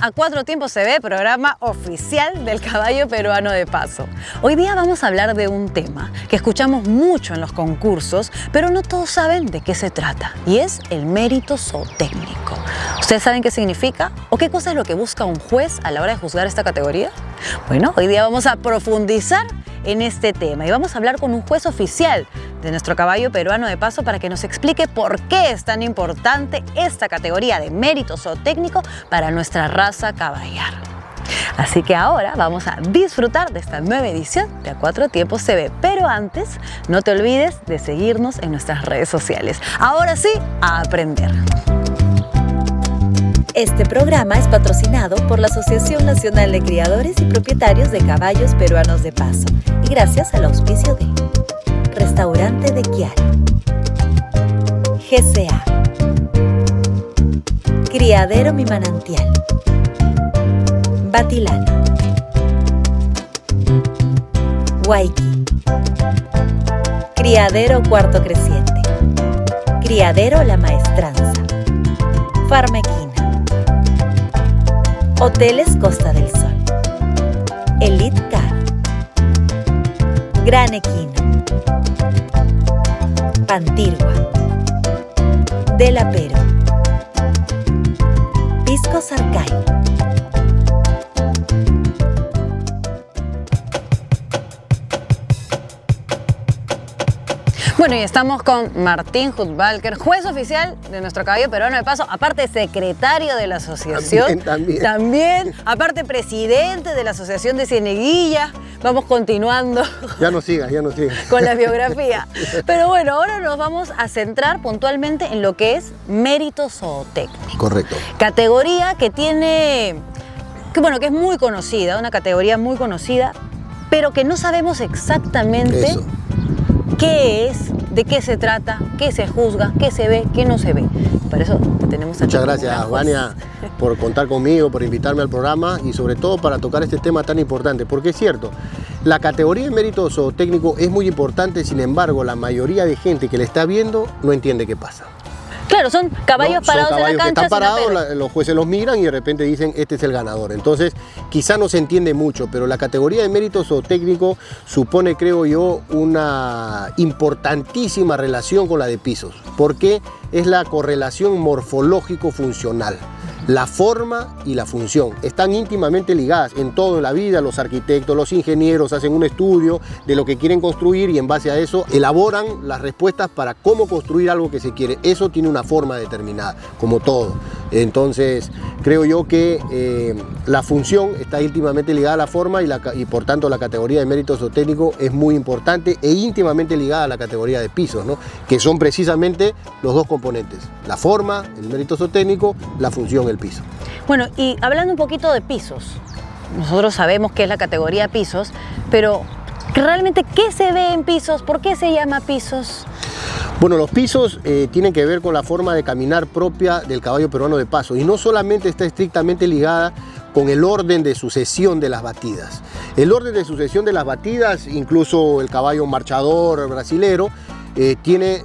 a Cuatro Tiempos TV, programa oficial del caballo peruano de paso. Hoy día vamos a hablar de un tema que escuchamos mucho en los concursos, pero no todos saben de qué se trata, y es el mérito zootécnico. ¿Ustedes saben qué significa o qué cosa es lo que busca un juez a la hora de juzgar esta categoría? Bueno, hoy día vamos a profundizar en este tema y vamos a hablar con un juez oficial de nuestro caballo peruano de paso para que nos explique por qué es tan importante esta categoría de mérito zootécnico para nuestra raza caballar. Así que ahora vamos a disfrutar de esta nueva edición de A Cuatro Tiempos TV, pero antes no te olvides de seguirnos en nuestras redes sociales. Ahora sí, a aprender. Este programa es patrocinado por la Asociación Nacional de Criadores y Propietarios de Caballos Peruanos de Paso y gracias al auspicio de Restaurante de Kiara, GCA, Criadero Mi Manantial, Batilana, Waiki, Criadero Cuarto Creciente, Criadero La Maestranza, Farmequina, Hoteles Costa del Sol, Elite Car, Gran Equino, Pantirgua, Del Apero, Pisco Sarcay. Bueno, y estamos con Martín Hudtwalcker, juez oficial de nuestro caballo peruano de paso, aparte secretario de la asociación. También, aparte presidente de la asociación de Cieneguilla. Vamos continuando. Ya no sigas. Con la biografía. Pero bueno, ahora nos vamos a centrar puntualmente en lo que es mérito zootécnico. Correcto. Categoría que tiene, que es muy conocida, una categoría muy conocida, pero que no sabemos exactamente Eso. ¿Qué es? ¿De qué se trata? ¿Qué se juzga? ¿Qué se ve? ¿Qué no se ve? Por eso tenemos a Muchas gracias, Vania, por contar conmigo, por invitarme al programa y sobre todo para tocar este tema tan importante, porque es cierto, la categoría de mérito zootécnico es muy importante, sin embargo, la mayoría de gente que le está viendo no entiende qué pasa. Claro, son caballos parados en la cancha. Que están parados, sin la los jueces los miran y de repente dicen, este es el ganador. Entonces, quizá no se entiende mucho, pero la categoría de mérito zootécnico supone, creo yo, una importantísima relación con la de pisos, porque es la correlación morfológico-funcional. La forma y la función están íntimamente ligadas en todo en la vida. Los arquitectos, los ingenieros hacen un estudio de lo que quieren construir y en base a eso elaboran las respuestas para cómo construir algo que se quiere. Eso tiene una forma determinada, como todo. Entonces, creo yo que la función está íntimamente ligada a la forma y por tanto la categoría de mérito zootécnico es muy importante e íntimamente ligada a la categoría de pisos, ¿no? Que son precisamente los dos componentes, la forma, el mérito zootécnico, la función, el piso. Bueno, y hablando un poquito de pisos, nosotros sabemos qué es la categoría pisos, pero realmente ¿qué se ve en pisos? ¿Por qué se llama pisos? Bueno, los pisos tienen que ver con la forma de caminar propia del caballo peruano de paso y no solamente está estrictamente ligada con el orden de sucesión de las batidas. El orden de sucesión de las batidas, incluso el caballo marchador brasilero, tiene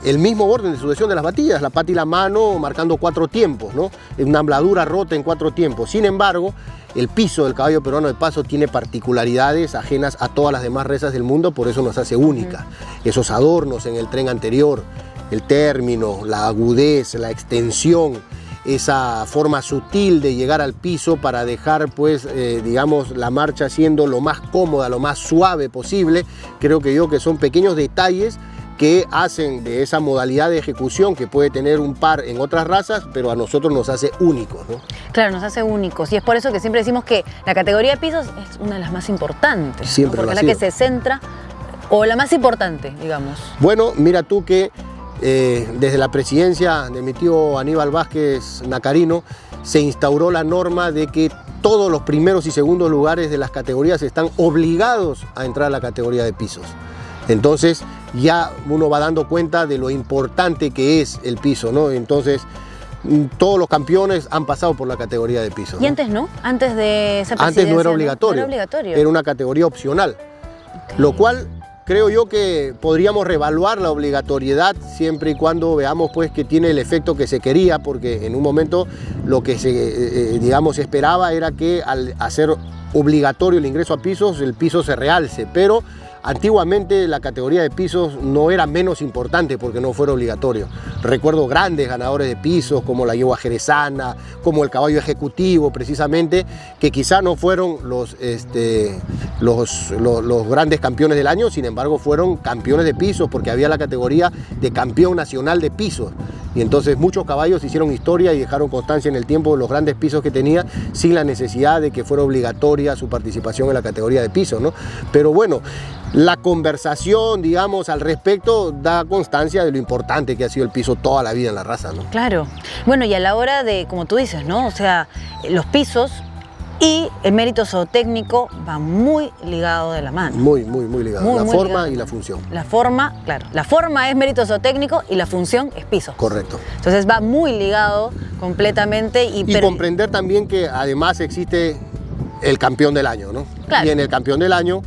el mismo orden de sucesión de las batidas, la pata y la mano marcando 4 tiempos, ¿no? Una ambladura rota en 4 tiempos. Sin embargo, el piso del caballo peruano de paso tiene particularidades ajenas a todas las demás razas del mundo, por eso nos hace única. Esos adornos en el tren anterior, el término, la agudez, la extensión, esa forma sutil de llegar al piso para dejar, pues, digamos, la marcha siendo lo más cómoda, lo más suave posible. Creo que son pequeños detalles que hacen de esa modalidad de ejecución que puede tener un par en otras razas, pero a nosotros nos hace únicos, ¿no? Claro, nos hace únicos y es por eso que siempre decimos que la categoría de pisos es una de las más importantes, siempre, ¿no? Porque es la que se centra, o la más importante, digamos. Bueno, mira tú que desde la presidencia de mi tío Aníbal Vázquez Nacarino se instauró la norma de que todos los primeros y segundos lugares de las categorías están obligados a entrar a la categoría de pisos. Entonces ya uno va dando cuenta de lo importante que es el piso, ¿no? Entonces todos los campeones han pasado por la categoría de piso, ¿no? Y antes no, antes de esa presidencia. Antes no era obligatorio, no era obligatorio. Era una categoría opcional, lo cual creo yo que podríamos reevaluar la obligatoriedad siempre y cuando veamos pues que tiene el efecto que se quería, porque en un momento lo que se digamos esperaba era que al hacer obligatorio el ingreso a pisos, el piso se realce, pero antiguamente la categoría de pisos no era menos importante porque no fuera obligatorio. Recuerdo grandes ganadores de pisos como la yegua jerezana, como el caballo ejecutivo precisamente, que quizá no fueron los grandes campeones del año, sin embargo fueron campeones de pisos porque había la categoría de campeón nacional de pisos. Y entonces muchos caballos hicieron historia y dejaron constancia en el tiempo de los grandes pisos que tenía sin la necesidad de que fuera obligatoria su participación en la categoría de pisos, ¿no? Pero bueno, la conversación, digamos, al respecto da constancia de lo importante que ha sido el piso toda la vida en la raza, ¿no? Claro. Bueno, y a la hora de, como tú dices, ¿no? O sea, los pisos y el mérito zootécnico va muy ligado de la mano. Muy ligado. La muy forma ligado. y la función. La forma, claro. La forma es mérito zootécnico y la función es piso. Correcto. Entonces va muy ligado completamente. Y comprender también que además existe el campeón del año, ¿no? Claro. Y en el campeón del año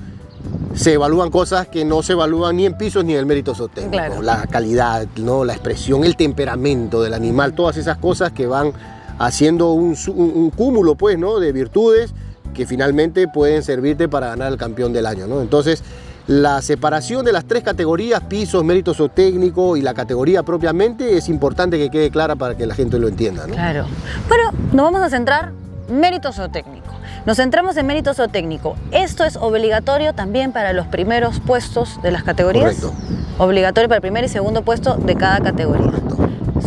se evalúan cosas que no se evalúan ni en pisos ni en el mérito zootécnico. Claro. La calidad, ¿no? La expresión, el temperamento del animal, todas esas cosas que van haciendo un cúmulo, pues, ¿no? De virtudes que finalmente pueden servirte para ganar el campeón del año, ¿no? Entonces, la separación de las tres categorías, pisos, mérito zootécnico y la categoría propiamente, es importante que quede clara para que la gente lo entienda, ¿no? Claro. Bueno, nos vamos a centrar mérito zootécnico. Nos centramos en mérito zootécnico. ¿Esto es obligatorio también para los primeros puestos de las categorías? Correcto. Obligatorio para el primer y segundo puesto de cada categoría. Correcto.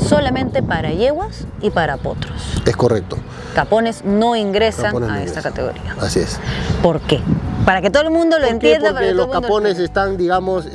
Solamente para yeguas y para potros. Es correcto. Capones no ingresan Capones no a esta ingresan. categoría. Así es. ¿Por qué? Para que todo el mundo lo ¿Por qué? entienda. para Porque que todo los el mundo lo capones entienda. están, digamos,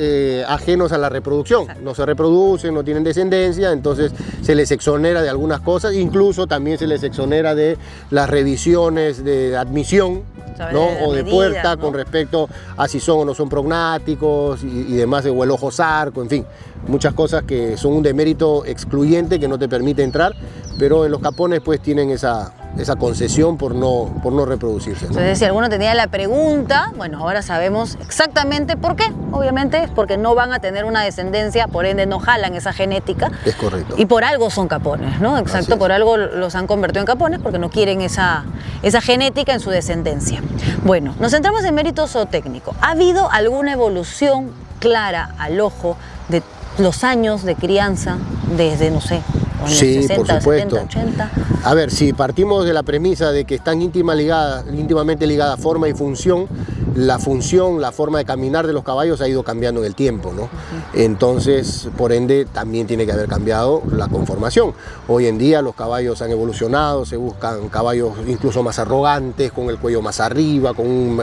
ajenos a la reproducción. Exacto. No se reproducen, no tienen descendencia, entonces se les exonera de algunas cosas, incluso también se les exonera de las revisiones de admisión, Saber ¿no? de la O de medida, puerta, ¿no? con respecto a si son o no son prognáticos y demás, o el ojo zarco, en fin. Muchas cosas que son un demérito excluyente que no te permite entrar, pero en los capones pues tienen esa concesión por no reproducirse, ¿no? Entonces, si alguno tenía la pregunta, bueno, ahora sabemos exactamente por qué. Obviamente es porque no van a tener una descendencia, por ende no jalan esa genética. Es correcto. Y por algo son capones, ¿no? Así Exacto, es. por algo los han convertido en capones porque no quieren esa genética en su descendencia. Bueno, nos centramos en mérito zootécnico. ¿Ha habido alguna evolución clara al ojo de los años de crianza desde, no sé, años Sí, 60, por supuesto. 70, 80? A ver, si partimos de la premisa de que están íntimamente ligadas forma y función, la forma de caminar de los caballos ha ido cambiando en el tiempo, ¿no? Entonces, por ende, también tiene que haber cambiado la conformación. Hoy en día los caballos han evolucionado, se buscan caballos incluso más arrogantes, con el cuello más arriba, con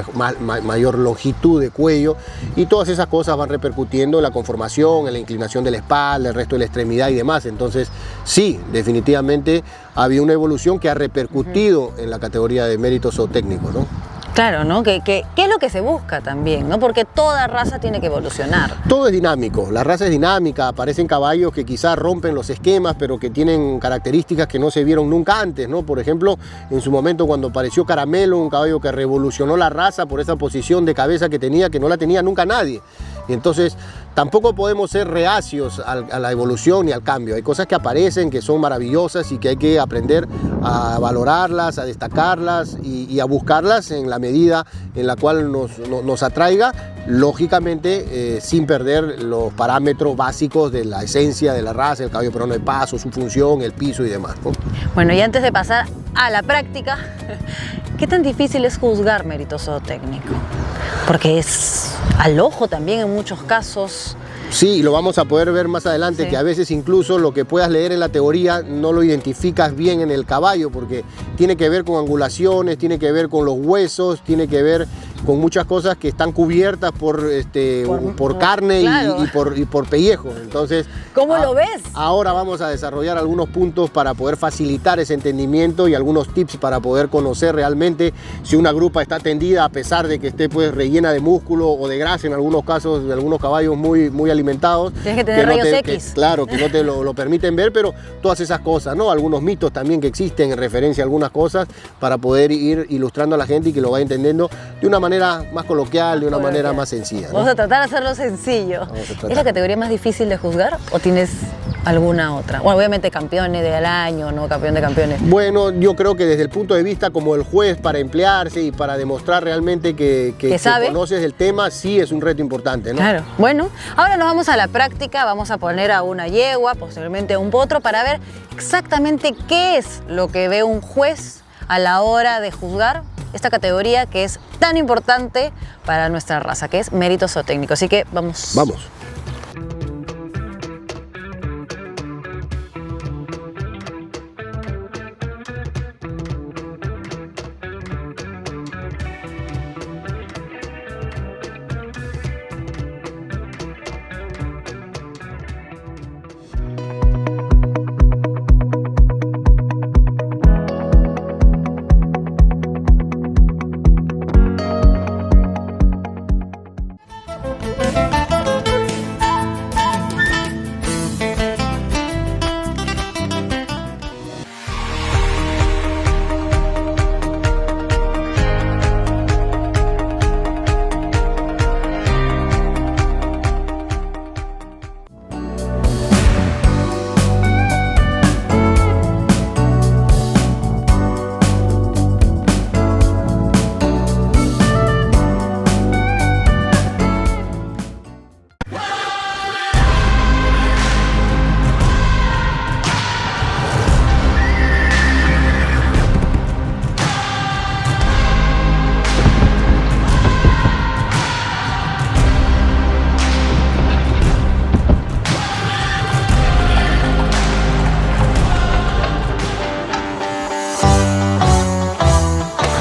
mayor longitud de cuello, y todas esas cosas van repercutiendo en la conformación, en la inclinación de la espalda, el resto de la extremidad y demás. Entonces, sí, definitivamente ha habido una evolución que ha repercutido en la categoría de mérito zootécnico, ¿no? Claro, ¿no? ¿Qué es lo que se busca también, ¿no? Porque toda raza tiene que evolucionar. Todo es dinámico, la raza es dinámica, aparecen caballos que quizás rompen los esquemas, pero que tienen características que no se vieron nunca antes, ¿no? Por ejemplo, en su momento cuando apareció Caramelo, un caballo que revolucionó la raza por esa posición de cabeza que tenía, que no la tenía nunca nadie. Y entonces tampoco podemos ser reacios a la evolución y al cambio. Hay cosas que aparecen, que son maravillosas y que hay que aprender a valorarlas, a destacarlas y a buscarlas en la medida en la cual nos atraiga, lógicamente sin perder los parámetros básicos de la esencia de la raza, el caballo peruano de paso, su función, el piso y demás, ¿no? Bueno, y antes de pasar a la práctica, ¿qué tan difícil es juzgar mérito zootécnico? Porque es al ojo también en muchos casos. Sí, y lo vamos a poder ver más adelante, Sí. que a veces incluso lo que puedas leer en la teoría no lo identificas bien en el caballo, porque tiene que ver con angulaciones, tiene que ver con los huesos, tiene que ver con muchas cosas que están cubiertas por carne claro. y por pellejo. Entonces, ¿Cómo lo ves? Ahora vamos a desarrollar algunos puntos para poder facilitar ese entendimiento y algunos tips para poder conocer realmente si una grupa está tendida a pesar de que esté pues rellena de músculo o de grasa en algunos casos de algunos caballos muy alimentados. Tienes que tener rayos X. Claro, que no te lo permiten ver, pero todas esas cosas, ¿no? Algunos mitos también que existen en referencia a algunas cosas para poder ir ilustrando a la gente y que lo vaya entendiendo de una manera manera más coloquial, de una manera más sencilla, ¿no? Vamos a tratar de hacerlo sencillo. ¿Es la categoría más difícil de juzgar o tienes alguna otra? Bueno, obviamente campeones del año, ¿no? Campeón de campeones. Bueno, yo creo que desde el punto de vista como el juez para emplearse y para demostrar realmente que conoces el tema, sí es un reto importante, ¿no? Claro. Bueno, ahora nos vamos a la práctica, vamos a poner a una yegua, posiblemente a un potro, para ver exactamente qué es lo que ve un juez a la hora de juzgar esta categoría que es tan importante para nuestra raza, que es mérito zootécnico. Así que vamos. Vamos.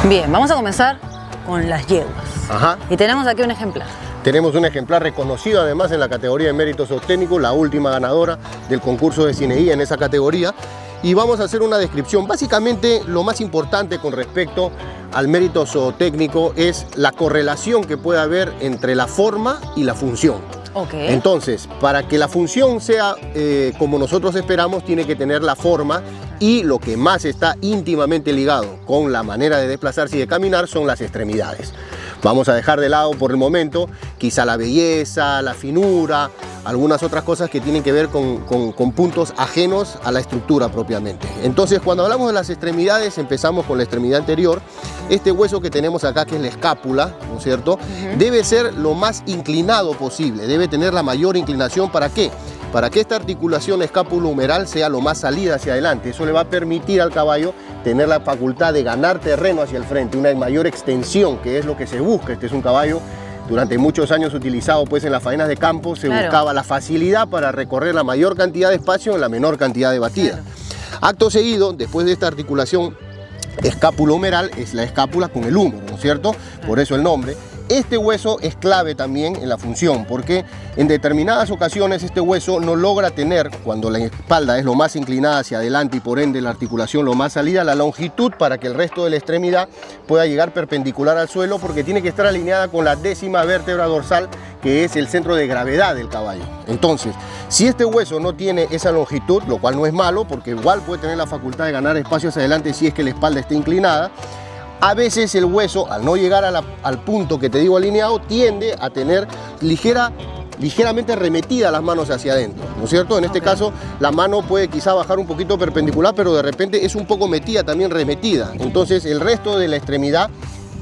Bien, vamos a comenzar con las yeguas. Ajá. Y tenemos aquí un ejemplar. Tenemos un ejemplar reconocido además en la categoría de mérito zootécnico, la última ganadora del concurso de Cineguía en esa categoría. Y vamos a hacer una descripción. Básicamente lo más importante con respecto al mérito zootécnico es la correlación que puede haber entre la forma y la función. Okay. Entonces, para que la función sea como nosotros esperamos, tiene que tener la forma, y lo que más está íntimamente ligado con la manera de desplazarse y de caminar son las extremidades. Vamos a dejar de lado por el momento quizá la belleza, la finura, algunas otras cosas que tienen que ver con puntos ajenos a la estructura propiamente. Entonces, cuando hablamos de las extremidades, empezamos con la extremidad anterior. Este hueso que tenemos acá, que es la escápula, ¿no es cierto? Debe ser lo más inclinado posible, debe tener la mayor inclinación. ¿Para qué? Para que esta articulación escápulo-humeral sea lo más salida hacia adelante. Eso le va a permitir al caballo tener la facultad de ganar terreno hacia el frente, una mayor extensión, que es lo que se busca. Este es un caballo durante muchos años utilizado pues en las faenas de campo. Se buscaba la facilidad para recorrer la mayor cantidad de espacio en la menor cantidad de batida. Acto seguido, después de esta articulación escápulo-humeral, es la escápula con el húmero, ¿no es cierto? Por eso el nombre. Este hueso es clave también en la función, porque en determinadas ocasiones este hueso no logra tener, cuando la espalda es lo más inclinada hacia adelante y por ende la articulación lo más salida, la longitud para que el resto de la extremidad pueda llegar perpendicular al suelo, porque tiene que estar alineada con la 10ª vértebra dorsal, que es el centro de gravedad del caballo. Entonces, si este hueso no tiene esa longitud, lo cual no es malo, porque igual puede tener la facultad de ganar espacio hacia adelante si es que la espalda está inclinada, a veces el hueso, al no llegar al punto que te digo alineado, tiende a tener ligeramente remetidas las manos hacia adentro, ¿no es cierto? En este caso, la mano puede quizá bajar un poquito perpendicular, pero de repente es un poco metida, también remetida. Entonces, el resto de la extremidad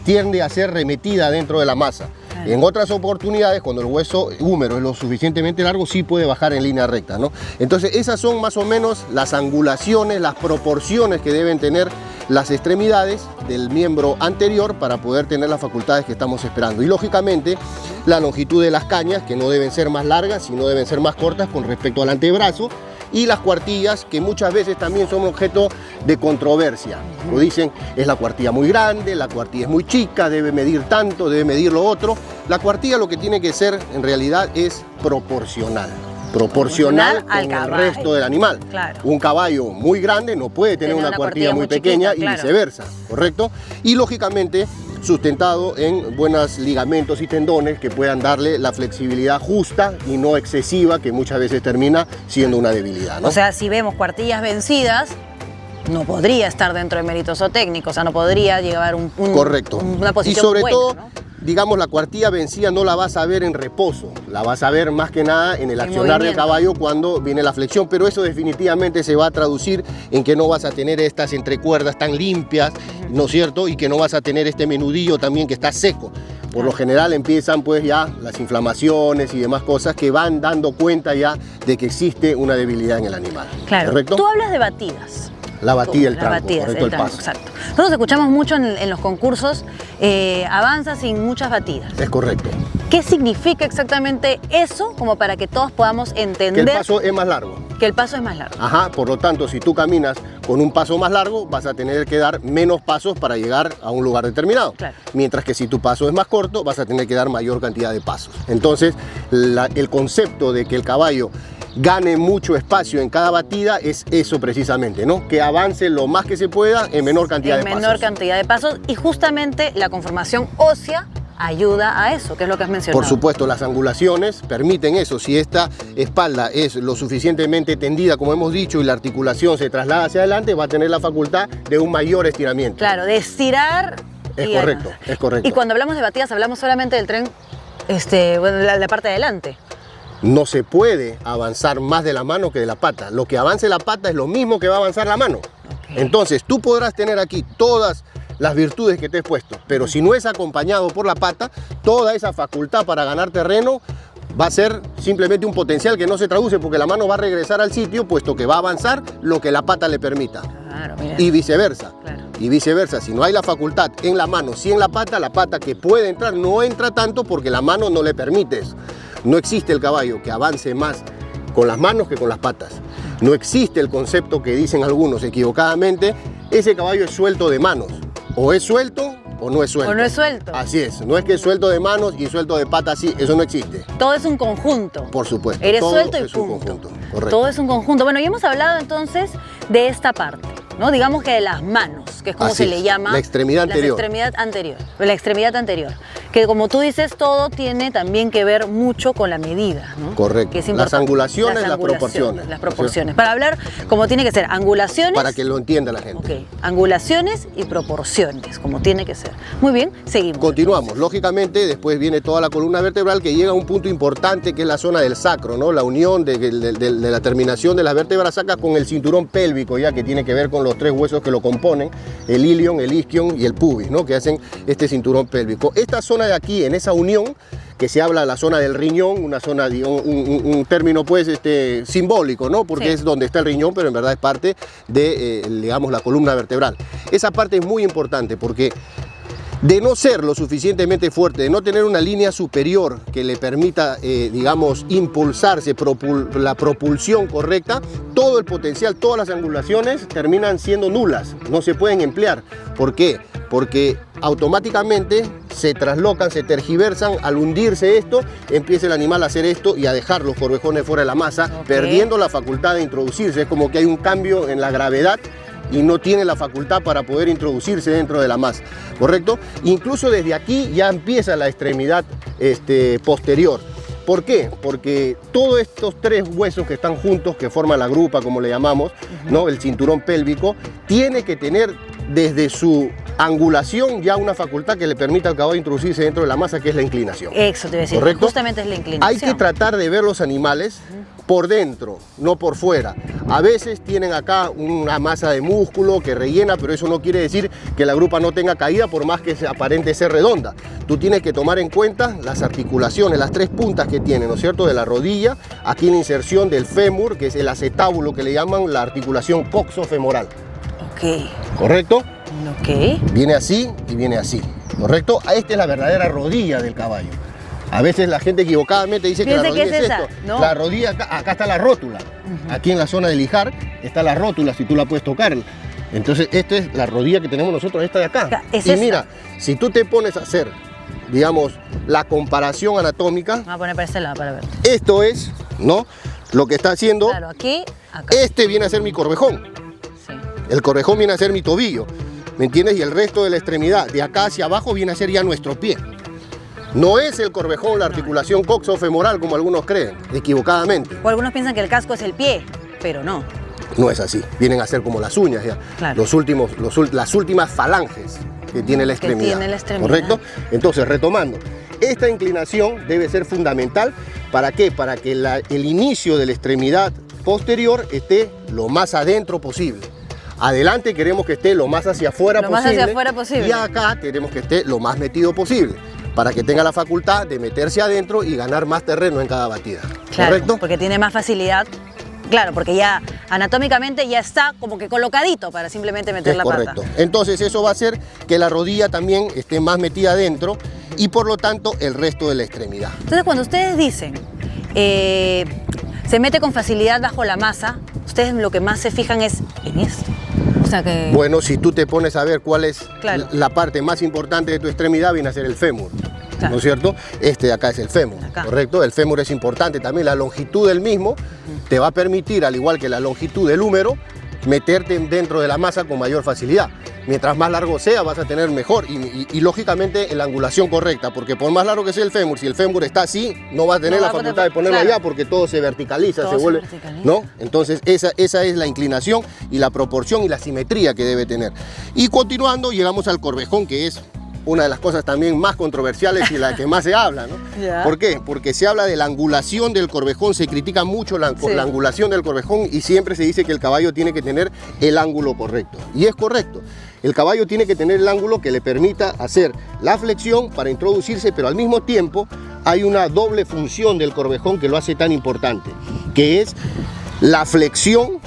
tiende a ser remetida dentro de la masa. En otras oportunidades, cuando el hueso húmero es lo suficientemente largo, sí puede bajar en línea recta, ¿no? Entonces, esas son más o menos las angulaciones, las proporciones que deben tener las extremidades del miembro anterior para poder tener las facultades que estamos esperando. Y lógicamente, la longitud de las cañas, que no deben ser más largas, sino deben ser más cortas con respecto al antebrazo. Y las cuartillas, que muchas veces también son objeto de controversia. Lo dicen, es la cuartilla muy grande, la cuartilla es muy chica, debe medir tanto, debe medir lo otro. La cuartilla lo que tiene que ser en realidad es proporcional con el resto del animal. Claro. Un caballo muy grande no puede tener una cuartilla muy pequeña, y viceversa, ¿correcto? Y lógicamente sustentado en buenos ligamentos y tendones que puedan darle la flexibilidad justa y no excesiva, que muchas veces termina siendo una debilidad, ¿no? O sea, si vemos cuartillas vencidas, no podría estar dentro de mérito zootécnico, o sea, no podría llevar correcto. una posición y sobre buena, todo, ¿no? digamos, la cuartilla vencida no la vas a ver en reposo, la vas a ver más que nada en el accionar del caballo cuando viene la flexión, pero eso definitivamente se va a traducir en que no vas a tener estas entrecuerdas tan limpias, ¿no es cierto? Y que no vas a tener este menudillo también que está seco. Por lo general empiezan pues ya las inflamaciones y demás cosas que van dando cuenta ya de que existe una debilidad en el animal. Claro. ¿Correcto? Tú hablas de batidas. La batida, el tranco, batidas, correcto, el tranco, paso. exacto. Nosotros escuchamos mucho en los concursos, avanza sin muchas batidas. Es correcto. ¿Qué significa exactamente eso? Como para que todos podamos entender Que el paso es más largo. que el paso es más largo. Ajá, por lo tanto, si tú caminas con un paso más largo, vas a tener que dar menos pasos para llegar a un lugar determinado. Claro. Mientras que si tu paso es más corto, vas a tener que dar mayor cantidad de pasos. Entonces, el concepto de que el caballo gane mucho espacio en cada batida es eso precisamente, ¿no? Que avance lo más que se pueda en menor cantidad de pasos. En menor cantidad de pasos, y justamente la conformación ósea ayuda a eso, que es lo que has mencionado. Por supuesto, las angulaciones permiten eso. Si esta espalda es lo suficientemente tendida, como hemos dicho, y la articulación se traslada hacia adelante, va a tener la facultad de un mayor estiramiento. Claro, de estirar. Es correcto, es correcto. Y cuando hablamos de batidas, hablamos solamente del tren, bueno, la parte de adelante. No se puede avanzar más de la mano que de la pata. Lo que avance la pata es lo mismo que va a avanzar la mano. Okay. Entonces, tú podrás tener aquí todas las virtudes que te he puesto, pero si no es acompañado por la pata, toda esa facultad para ganar terreno va a ser simplemente un potencial que no se traduce porque la mano va a regresar al sitio, puesto que va a avanzar lo que la pata le permita. Claro, mira. Y viceversa. Claro. Y viceversa, si no hay la facultad en la mano, sí en la pata que puede entrar no entra tanto porque la mano no le permite eso. No existe el caballo que avance más con las manos que con las patas. No existe el concepto que dicen algunos equivocadamente, ese caballo es suelto de manos. O es suelto o no es suelto. O no es suelto. Así es, no es que es suelto de manos y suelto de patas, sí, eso no existe. Todo es un conjunto. Por supuesto. Eres todo suelto y es un punto. conjunto, correcto. Todo es un conjunto. Bueno, ya hemos hablado entonces de esta parte, ¿no? Digamos que de las manos, que es como Así se es, le llama. la extremidad anterior. La extremidad anterior. Que como tú dices, todo tiene también que ver mucho con la medida, ¿no? Correcto. Que es Las importante. angulaciones, las proporciones. Las proporciones. Para hablar como tiene que ser, angulaciones. Para que lo entienda la gente. Ok, angulaciones y proporciones, como tiene que ser. Muy bien, seguimos. Continuamos. Lógicamente, después viene toda la columna vertebral que llega a un punto importante que es la zona del sacro, ¿no? La unión de la terminación de las vértebras sacras con el cinturón pélvico, ya que tiene que ver con los tres huesos que lo componen, el ilion, el isquion y el pubis, ¿no? Que hacen este cinturón pélvico. Esta zona de aquí, en esa unión, que se habla de la zona del riñón, una zona, un término pues simbólico, ¿no? Porque sí, es donde está el riñón, pero en verdad es parte de, digamos, la columna vertebral. Esa parte es muy importante porque de no ser lo suficientemente fuerte, de no tener una línea superior que le permita, digamos, impulsarse, la propulsión correcta, todo el potencial, todas las angulaciones terminan siendo nulas, no se pueden emplear. ¿Por qué? Porque automáticamente se traslocan, se tergiversan, al hundirse esto, empieza el animal a hacer esto y a dejar los corvejones fuera de la masa, Ok, perdiendo la facultad de introducirse. Es como que hay un cambio en la gravedad y no tiene la facultad para poder introducirse dentro de la masa, ¿correcto? Incluso desde aquí ya empieza la extremidad posterior. ¿Por qué? Porque todos estos tres huesos que están juntos, que forman la grupa, como le llamamos, ¿no? El cinturón pélvico, tiene que tener desde su angulación ya una facultad que le permita al caballo introducirse dentro de la masa, que es la inclinación. Eso te voy a decir, ¿correcto? justamente es la inclinación. Hay que tratar de ver los animales por dentro, no por fuera. A veces tienen acá una masa de músculo que rellena, pero eso no quiere decir que la grupa no tenga caída, por más que aparente ser redonda. Tú tienes que tomar en cuenta las articulaciones, las tres puntas que tiene, ¿no es cierto? De la rodilla, aquí la inserción del fémur, que es el acetábulo que le llaman la articulación coxofemoral. Ok, ¿Correcto? ok. Viene así y viene así, ¿correcto? Esta es la verdadera rodilla del caballo. A veces la gente equivocadamente dice que la Piensa rodilla que es es esa. esto. No. La rodilla, acá está la rótula. Aquí en la zona del ijar está la rótula, si tú la puedes tocar. Entonces, esta es la rodilla que tenemos nosotros, esta de acá. Es y esta. mira, si tú te pones a hacer, digamos, la comparación anatómica, Vamos a poner para este lado para ver. esto es, ¿no? Lo que está haciendo, Claro, aquí, acá. este viene a ser mi corvejón. Sí. El corvejón viene a ser mi tobillo, ¿me entiendes? Y el resto de la extremidad, de acá hacia abajo, viene a ser ya nuestro pie. No es el corvejón la articulación coxofemoral como algunos creen, equivocadamente. O algunos piensan que el casco es el pie, pero no. No es así, vienen a ser como las uñas ya. Claro. Las últimas falanges que tiene la extremidad. ¿Correcto? Entonces, retomando, esta inclinación debe ser fundamental. ¿Para qué? Para que el inicio de la extremidad posterior esté lo más adentro posible. Adelante queremos que esté lo más hacia afuera posible. Y acá queremos que esté lo más metido posible, para que tenga la facultad de meterse adentro y ganar más terreno en cada batida. Claro, ¿correcto? Porque tiene más facilidad. Claro, porque ya anatómicamente ya está como que colocadito para simplemente meter la pata. Correcto. Entonces eso va a hacer que la rodilla también esté más metida adentro y por lo tanto el resto de la extremidad. Entonces cuando ustedes dicen se mete con facilidad bajo la masa, ustedes lo que más se fijan es en esto. O sea que... Bueno, si tú te pones a ver cuál es la parte más importante de tu extremidad, viene a ser el fémur. Claro. ¿No es cierto? Este de acá es el fémur, ¿correcto? El fémur es importante también, la longitud del mismo te va a permitir, al igual que la longitud del húmero, meterte dentro de la masa con mayor facilidad. Mientras más largo sea, vas a tener mejor y lógicamente la angulación correcta, porque por más largo que sea el fémur, si el fémur está así, no vas a tener la facultad de ponerlo allá porque todo se verticaliza, se vuelve, ¿no? Entonces esa es la inclinación y la proporción y la simetría que debe tener. Y continuando, llegamos al corvejón, que es una de las cosas también más controversiales y la que más se habla, ¿no? ¿Por qué? Porque se habla de la angulación del corvejón, se critica mucho la angulación del corvejón y siempre se dice que el caballo tiene que tener el ángulo correcto. Y es correcto. El caballo tiene que tener el ángulo que le permita hacer la flexión para introducirse, pero al mismo tiempo hay una doble función del corvejón que lo hace tan importante, que es la flexión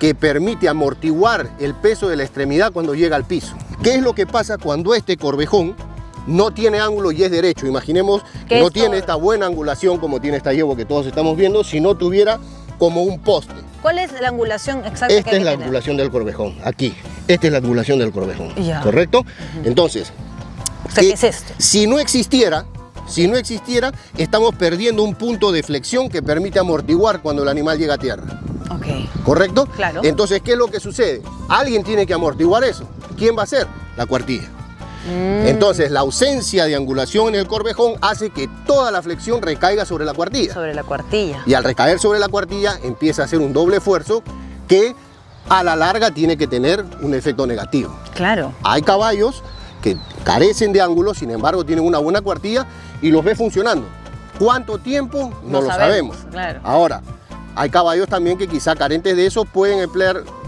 que permite amortiguar el peso de la extremidad cuando llega al piso. ¿Qué es lo que pasa cuando este corvejón no tiene ángulo y es derecho? Imaginemos que no tiene esta buena angulación como tiene esta yegua que todos estamos viendo, si no tuviera como un poste. ¿Cuál es la angulación exacta? Esta es la angulación del corvejón, aquí. Esta es la angulación del corvejón, ¿correcto? Entonces, o sea, ¿qué es esto? Si no existiera, estamos perdiendo un punto de flexión que permite amortiguar cuando el animal llega a tierra. ¿Correcto? Claro. Entonces, ¿qué es lo que sucede? Alguien tiene que amortiguar eso. ¿Quién va a ser? La cuartilla. Entonces, la ausencia de angulación en el corvejón hace que toda la flexión recaiga sobre la cuartilla. Sobre la cuartilla. Y al recaer sobre la cuartilla, empieza a hacer un doble esfuerzo que a la larga tiene que tener un efecto negativo. Claro. Hay caballos que carecen de ángulo, sin embargo, tienen una buena cuartilla y los ves funcionando. ¿Cuánto tiempo? No lo sabemos. Claro. Ahora, hay caballos también que quizá carentes de eso pueden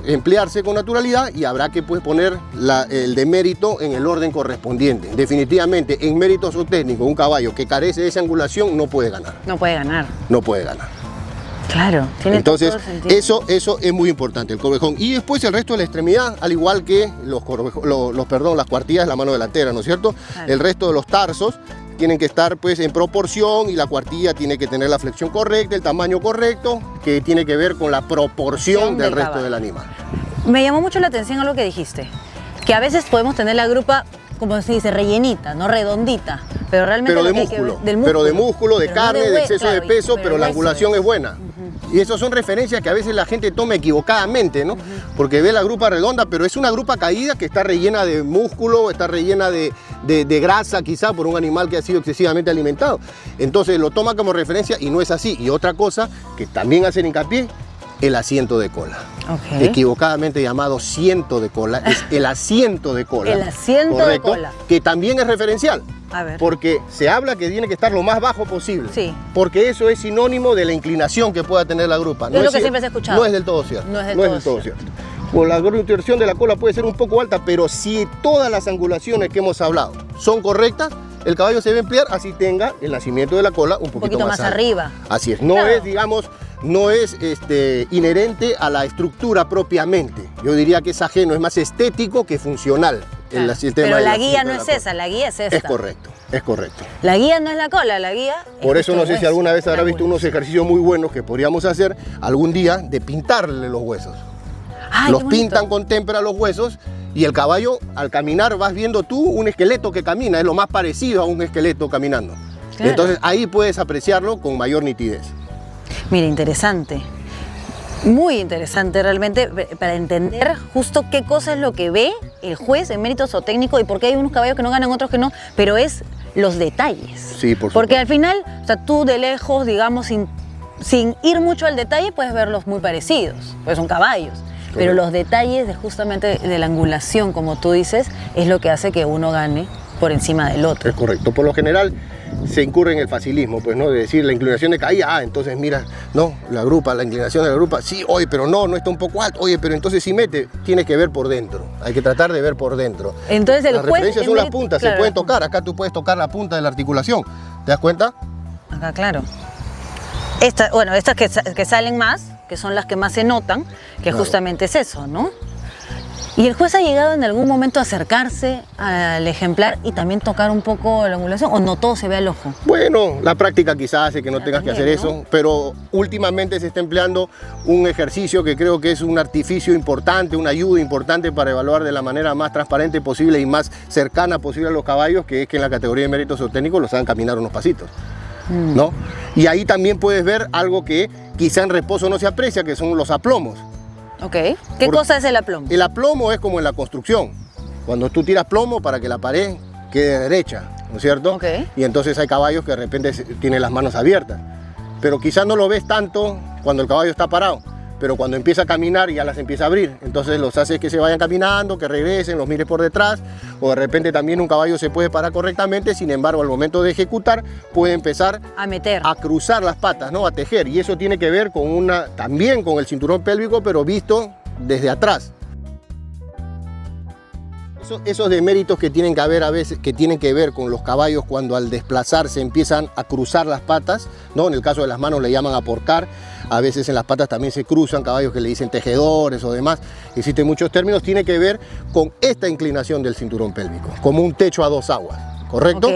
emplearse con naturalidad y habrá que poner el demérito en el orden correspondiente. Definitivamente, en mérito zootécnico, un caballo que carece de esa angulación no puede ganar. No puede ganar. No puede ganar. Claro, tiene entonces todo sentido. eso es muy importante, el corvejón. Y después el resto de la extremidad, al igual que las cuartillas de la mano delantera, ¿no es cierto? Claro. El resto de los tarsos tienen que estar pues en proporción y la cuartilla tiene que tener la flexión correcta, el tamaño correcto, que tiene que ver con la proporción del resto del animal. Me llamó mucho la atención algo que dijiste, que a veces podemos tener la grupa, como se dice, rellenita, no redondita, pero realmente de músculo, de carne, de exceso de peso, pero la angulación es buena. Y eso son referencias que a veces la gente toma equivocadamente, ¿no? Porque ve la grupa redonda, pero es una grupa caída que está rellena de músculo, está rellena de grasa quizá por un animal que ha sido excesivamente alimentado. Entonces lo toma como referencia y no es así. Y otra cosa que también hacen hincapié, el asiento de cola. Equivocadamente llamado ciento de cola, es el asiento de cola. El asiento de cola. Que también es referencial. A ver. Porque se habla que tiene que estar lo más bajo posible. Sí. Porque eso es sinónimo de la inclinación que pueda tener la grupa. Es lo que siempre se ha escuchado. No es del todo cierto. No es del todo cierto. Pues la torsión de la cola puede ser un poco alta, pero si todas las angulaciones que hemos hablado son correctas, el caballo se debe emplear así tenga el nacimiento de la cola un poquito más arriba. Así es. No es, digamos, no es inherente a la estructura propiamente. Yo diría que es ajeno, es más estético que funcional. Claro. Pero la guía no es esa, la guía es esta. Es correcto, es correcto. La guía no es la cola, la guía es... Por eso no sé si alguna vez habrá visto unos ejercicios muy buenos que podríamos hacer algún día de pintarle los huesos. Ay, los pintan con témpera los huesos y el caballo al caminar vas viendo tú un esqueleto que camina, es lo más parecido a un esqueleto caminando. Claro. Entonces ahí puedes apreciarlo con mayor nitidez. Mira, interesante. Muy interesante realmente para entender justo qué cosa es lo que ve el juez en mérito zootécnico y por qué hay unos caballos que no ganan, otros que no, pero es los detalles. Sí, por supuesto. Porque al final, o sea, tú de lejos, digamos, sin ir mucho al detalle, puedes verlos muy parecidos, pues son caballos. pero los detalles de justamente de la angulación, como tú dices, es lo que hace que uno gane por encima del otro. Es correcto. Por lo general se incurre en el facilismo, pues, ¿no? De decir la inclinación de caída, entonces mira, no, la inclinación de la grupa, sí, oye, pero no está un poco alto, oye, pero entonces si mete, tiene que ver por dentro, hay que tratar de ver por dentro. Entonces el las juez... referencias son las puntas, claro, se pueden tocar, acá tú puedes tocar la punta de la articulación, ¿te das cuenta? Acá, claro. Estas que salen más, que son las que más se notan, que claro, justamente es eso, ¿no? ¿Y el juez ha llegado en algún momento a acercarse al ejemplar y también tocar un poco la angulación, o no todo se ve al ojo? Bueno, la práctica quizás hace que no tengas también, que hacer eso, pero últimamente se está empleando un ejercicio que creo que es un artificio importante, una ayuda importante para evaluar de la manera más transparente posible y más cercana posible a los caballos, que es que en la categoría de méritos zootécnicos los hagan caminar unos pasitos, ¿no? Y ahí también puedes ver algo que quizá en reposo no se aprecia, que son los aplomos. Ok. ¿Qué cosa es el aplomo? El aplomo es como en la construcción, cuando tú tiras plomo para que la pared quede derecha, ¿no es cierto? Ok. Y entonces hay caballos que de repente tienen las manos abiertas, pero quizás no lo ves tanto cuando el caballo está parado, pero cuando empieza a caminar ya las empieza a abrir, entonces los haces que se vayan caminando, que regresen, los mires por detrás, o de repente también un caballo se puede parar correctamente, sin embargo al momento de ejecutar puede empezar A meter. a cruzar las patas, ¿no? A tejer, y eso tiene que ver con también con el cinturón pélvico, pero visto desde atrás. Esos deméritos que tienen que haber a veces, que tienen que ver con los caballos cuando al desplazarse empiezan a cruzar las patas, ¿no? En el caso de las manos le llaman aporcar, a veces en las patas también se cruzan, caballos que le dicen tejedores o demás, existen muchos términos, tiene que ver con esta inclinación del cinturón pélvico, como un techo a dos aguas, ¿correcto? Ok.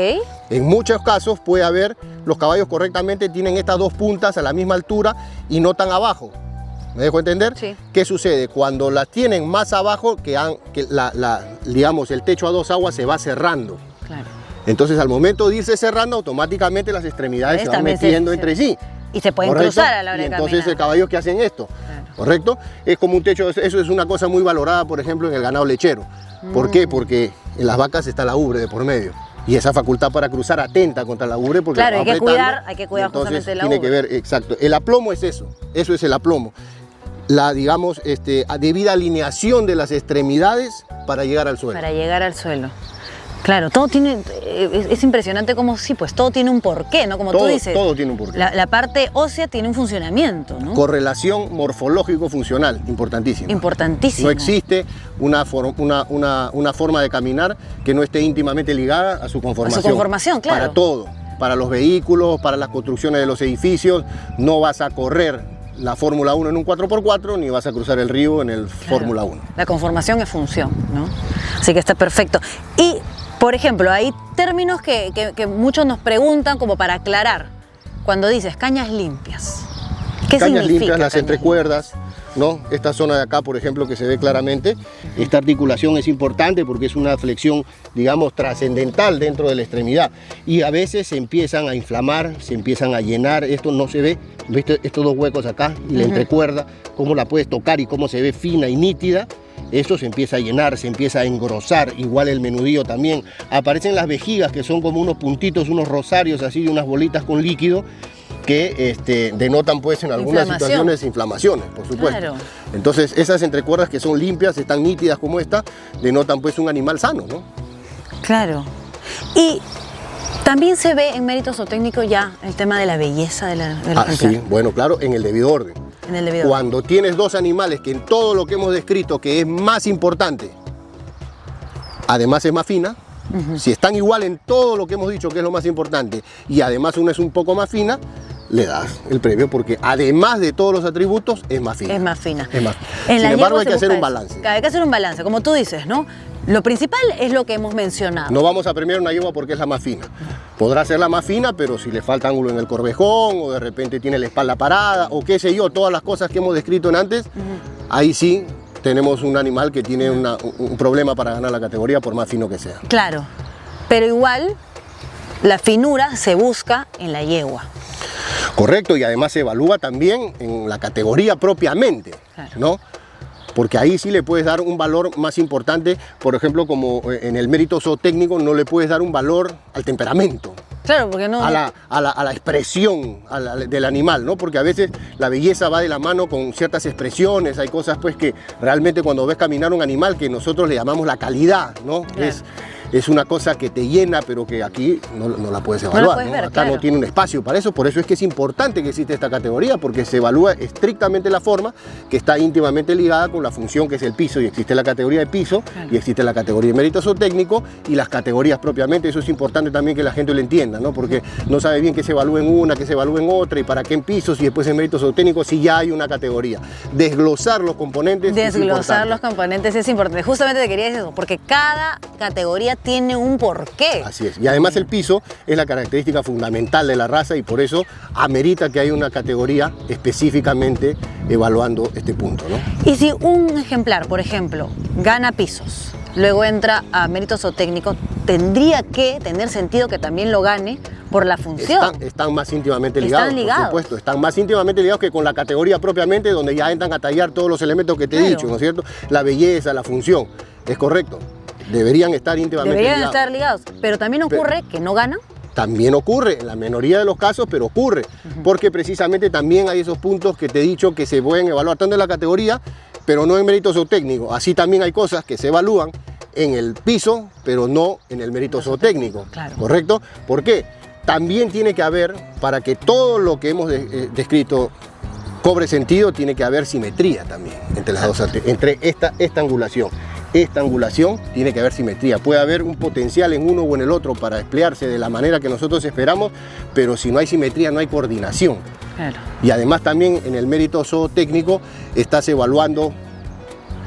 En muchos casos puede haber, los caballos correctamente tienen estas dos puntas a la misma altura y no tan abajo. ¿Me dejo entender? Sí. ¿Qué sucede? Cuando las tienen más abajo, digamos, el techo a dos aguas se va cerrando. Claro. Entonces, al momento de irse cerrando, automáticamente las extremidades se van También metiendo entre sí. Y se pueden ¿Correcto? cruzar a la hora Y de entonces caminar. el caballo que hacen esto, Claro. ¿correcto? Es como un techo, eso es una cosa muy valorada, por ejemplo, en el ganado lechero. ¿Por qué? Porque en las vacas está la ubre de por medio. Y esa facultad para cruzar atenta contra la ubre, porque Claro, la va hay que apretando, hay que cuidar y entonces justamente la tiene ubre. que ver, exacto. El aplomo es eso es el aplomo. La, digamos, debida alineación de las extremidades para llegar al suelo. Para llegar al suelo. Claro, todo tiene, es impresionante como sí, pues todo tiene un porqué, ¿no? Como tú dices. Todo tiene un porqué. La parte ósea tiene un funcionamiento, ¿no? Correlación morfológico-funcional, importantísima. Importantísimo. No existe una forma de caminar que no esté íntimamente ligada a su conformación. A su conformación, claro. Para todo, para los vehículos, para las construcciones de los edificios, no vas a correr la Fórmula 1 en un 4x4, ni vas a cruzar el río en el Fórmula 1. La conformación es función, ¿no? Así que está perfecto. Y, por ejemplo, hay términos que muchos nos preguntan como para aclarar. Cuando dices cañas limpias, ¿qué Cañas significa? limpias, las cañas entrecuerdas, ¿no? Esta zona de acá, por ejemplo, que se ve claramente, esta articulación es importante porque es una flexión, digamos, trascendental dentro de la extremidad. Y a veces se empiezan a inflamar, se empiezan a llenar, esto no se ve, ¿viste? Estos dos huecos acá y la entrecuerda, cómo la puedes tocar y cómo se ve fina y nítida. Esto se empieza a llenar, se empieza a engrosar, igual el menudillo también. Aparecen las vejigas, que son como unos puntitos, unos rosarios así, de unas bolitas con líquido, que denotan pues en algunas situaciones inflamaciones, por supuesto. Claro. Entonces esas entrecuerdas que son limpias, están nítidas como esta, denotan pues un animal sano, ¿no? Claro. Y también se ve en mérito zootécnico ya el tema de la belleza del ejemplar. Sí, bueno, claro, en el debido orden. En el debido. Cuando tienes dos animales que en todo lo que hemos descrito que es más importante, además es más fina, si están igual en todo lo que hemos dicho que es lo más importante y además una es un poco más fina, le das el premio porque además de todos los atributos es más fina. Es más fina. Es más. En Sin las embargo yeguas hay que se hacer busca un balance. eso. Hay que hacer un balance, como tú dices, ¿no? Lo principal es lo que hemos mencionado. No vamos a premiar una yegua porque es la más fina. Podrá ser la más fina, pero si le falta ángulo en el corvejón o de repente tiene la espalda parada o qué sé yo, todas las cosas que hemos descrito en antes, ahí sí tenemos un animal que tiene un problema para ganar la categoría por más fino que sea. Claro, pero igual la finura se busca en la yegua. Correcto, y además se evalúa también en la categoría propiamente, Claro. ¿no? Porque ahí sí le puedes dar un valor más importante, por ejemplo, como en el mérito zootécnico no le puedes dar un valor al temperamento. Claro, porque no... a la expresión del animal, ¿no? Porque a veces la belleza va de la mano con ciertas expresiones, hay cosas pues que realmente cuando ves caminar un animal que nosotros le llamamos la calidad, ¿no? Claro. Es una cosa que te llena, pero que aquí no la puedes evaluar. No la puedes ver, Acá claro. no tiene un espacio para eso, por eso es que es importante que existe esta categoría, porque se evalúa estrictamente la forma, que está íntimamente ligada con la función que es el piso, y existe la categoría de piso, Claro. y existe la categoría de mérito zootécnico, y las categorías propiamente. Eso es importante también que la gente lo entienda, ¿no? Porque no sabe bien qué se evalúa en una, qué se evalúa en otra, y para qué en pisos, y después en mérito zootécnico, si ya hay una categoría. Desglosar los componentes es Desglosar importante. los componentes es importante. Justamente te quería decir eso, porque cada categoría tiene un porqué. Así es. Y además el piso es la característica fundamental de la raza y por eso amerita que haya una categoría específicamente evaluando este punto, ¿no? Y si un ejemplar, por ejemplo, gana pisos, luego entra a mérito zootécnico, tendría que tener sentido que también lo gane por la función. Están más íntimamente Están ligados, ligados. por supuesto. Están más íntimamente ligados que con la categoría propiamente, donde ya entran a tallar todos los elementos que te he Claro. dicho, ¿no es cierto? La belleza, la función. Es correcto. Deberían estar íntimamente Deberían ligados. estar ligados, pero también ocurre que no ganan. También ocurre, en la minoría de los casos, pero ocurre, porque precisamente también hay esos puntos que te he dicho que se pueden evaluar tanto en la categoría, pero no en mérito zootécnico. Así también hay cosas que se evalúan en el piso, pero no en el mérito zootécnico, Claro. ¿correcto? ¿Por qué? También tiene que haber, para que todo lo que hemos descrito cobre sentido, tiene que haber simetría también entre las dos, entre esta angulación. Esta angulación tiene que haber simetría. Puede haber un potencial en uno o en el otro para emplearse de la manera que nosotros esperamos, pero si no hay simetría no hay coordinación. Claro. Y además también en el mérito zootécnico estás evaluando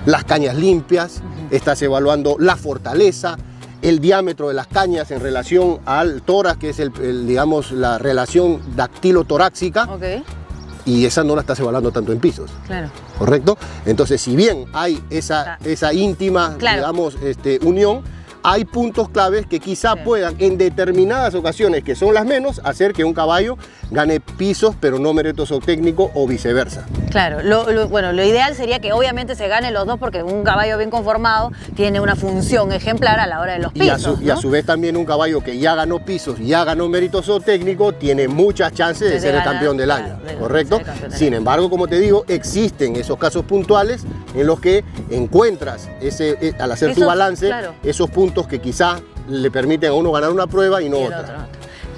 las cañas limpias, estás evaluando la fortaleza, el diámetro de las cañas en relación al tórax, que es digamos, la relación dactilotorácica, Ok, y esa no la estás evaluando tanto en pisos. claro. ¿Correcto? Entonces, si bien hay esa íntima, Claro. digamos, unión, hay puntos claves que quizá Sí. puedan, en determinadas ocasiones, que son las menos, hacer que un caballo gane pisos, pero no mérito zootécnico o viceversa. Claro, bueno, lo ideal sería que obviamente se ganen los dos porque un caballo bien conformado tiene una función ejemplar a la hora de los Y a pisos, su ¿no? vez también un caballo que ya ganó pisos, ya ganó mérito zootécnico, tiene muchas chances de De ser el ganar, campeón del claro, año, de ¿correcto? ser campeón del Sin año. embargo, como te digo, existen esos casos puntuales en los que encuentras, al hacer tu Esos, balance, claro. esos puntos que quizá le permiten a uno ganar una prueba y no Y el otra. otro.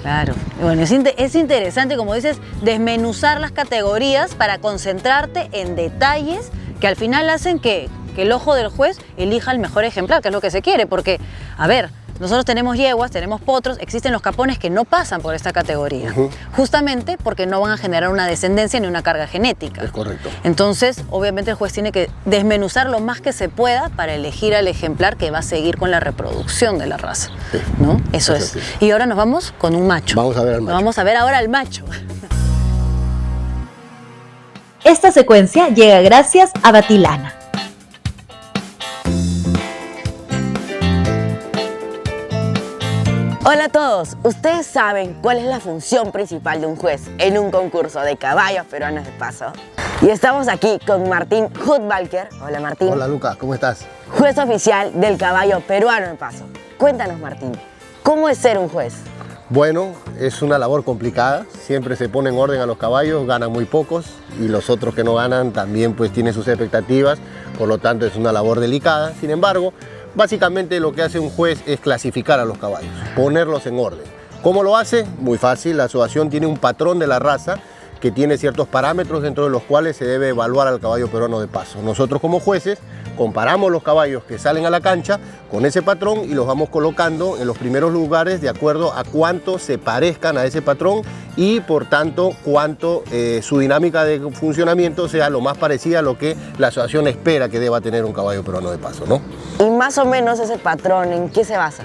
Claro, bueno, es interesante, como dices, desmenuzar las categorías para concentrarte en detalles que al final hacen que el ojo del juez elija el mejor ejemplar, que es lo que se quiere, porque, a ver, nosotros tenemos yeguas, tenemos potros, existen los capones que no pasan por esta categoría, justamente porque no van a generar una descendencia ni una carga genética. Es correcto. Entonces, obviamente el juez tiene que desmenuzar lo más que se pueda para elegir al ejemplar que va a seguir con la reproducción de la raza, Sí. ¿no? Eso Es es. así. Y ahora nos vamos con un macho. Vamos a ver al macho. Vamos a ver ahora al macho. Esta secuencia llega gracias a Batilana. Hola a todos, ¿ustedes saben cuál es la función principal de un juez en un concurso de caballos peruanos de paso? Y estamos aquí con Martín Hutbalker. Hola Martín. Hola Lucas, ¿cómo estás? Juez oficial del caballo peruano de paso. Cuéntanos Martín, ¿cómo es ser un juez? Bueno, es una labor complicada, siempre se pone en orden a los caballos, ganan muy pocos y los otros que no ganan también pues tienen sus expectativas, por lo tanto es una labor delicada. Sin embargo, básicamente lo que hace un juez es clasificar a los caballos, ponerlos en orden. ¿Cómo lo hace? Muy fácil, la asociación tiene un patrón de la raza que tiene ciertos parámetros dentro de los cuales se debe evaluar al caballo peruano de paso. Nosotros como jueces comparamos los caballos que salen a la cancha con ese patrón y los vamos colocando en los primeros lugares de acuerdo a cuánto se parezcan a ese patrón y por tanto cuánto su dinámica de funcionamiento sea lo más parecida a lo que la asociación espera que deba tener un caballo peruano de paso, ¿no? Y más o menos ese patrón, ¿en qué se basa?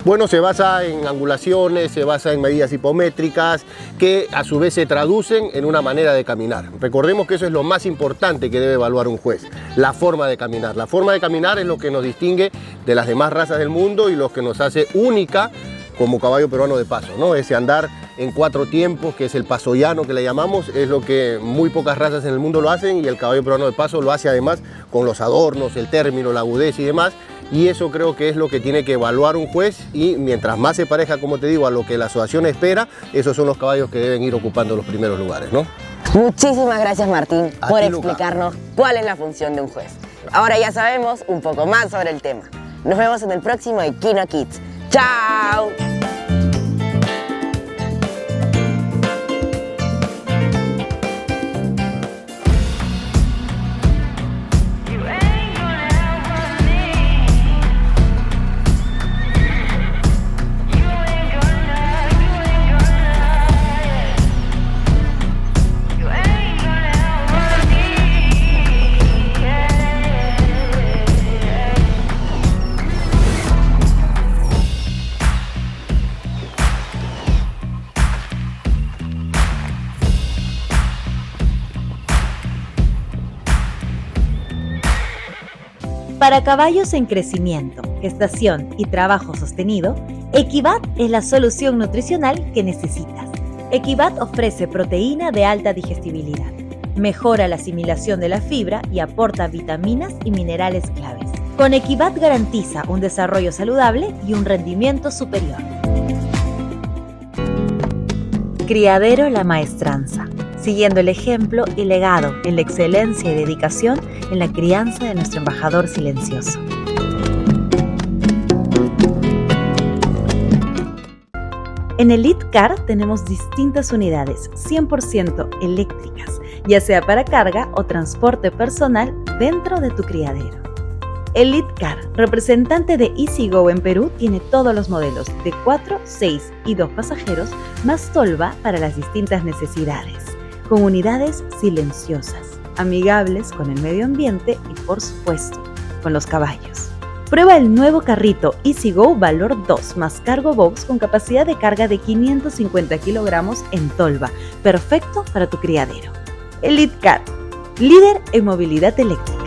Bueno, se basa en angulaciones, se basa en medidas hipométricas que a su vez se traducen en una manera de caminar. Recordemos que eso es lo más importante que debe evaluar un juez, la forma de caminar. La forma de caminar es lo que nos distingue de las demás razas del mundo y lo que nos hace única como caballo peruano de paso, ¿no? Ese andar en 4 tiempos, que es el paso llano que le llamamos, es lo que muy pocas razas en el mundo lo hacen, y el caballo peruano de paso lo hace además con los adornos, el término, la agudez y demás, y eso creo que es lo que tiene que evaluar un juez, y mientras más se pareja, como te digo, a lo que la asociación espera, esos son los caballos que deben ir ocupando los primeros lugares, ¿no? Muchísimas gracias, Martín, A por ti, Luca. explicarnos cuál es la función de un juez. Ahora ya sabemos un poco más sobre el tema. Nos vemos en el próximo Equino Kids. ¡Chao! Para caballos en crecimiento, gestación y trabajo sostenido, Equivat es la solución nutricional que necesitas. Equivat ofrece proteína de alta digestibilidad, mejora la asimilación de la fibra y aporta vitaminas y minerales claves. Con Equivat garantiza un desarrollo saludable y un rendimiento superior. Criadero La Maestranza, siguiendo el ejemplo y legado en la excelencia y dedicación en la crianza de nuestro embajador silencioso. En Elite Car tenemos distintas unidades 100% eléctricas, ya sea para carga o transporte personal dentro de tu criadero. Elite Car, representante de EasyGo en Perú, tiene todos los modelos de 4, 6 y 2 pasajeros, más tolva para las distintas necesidades, con unidades silenciosas, amigables con el medio ambiente y, por supuesto, con los caballos. Prueba el nuevo carrito EasyGo Valor 2 más Cargo Box con capacidad de carga de 550 kilogramos en tolva, perfecto para tu criadero. Elite Car, líder en movilidad eléctrica.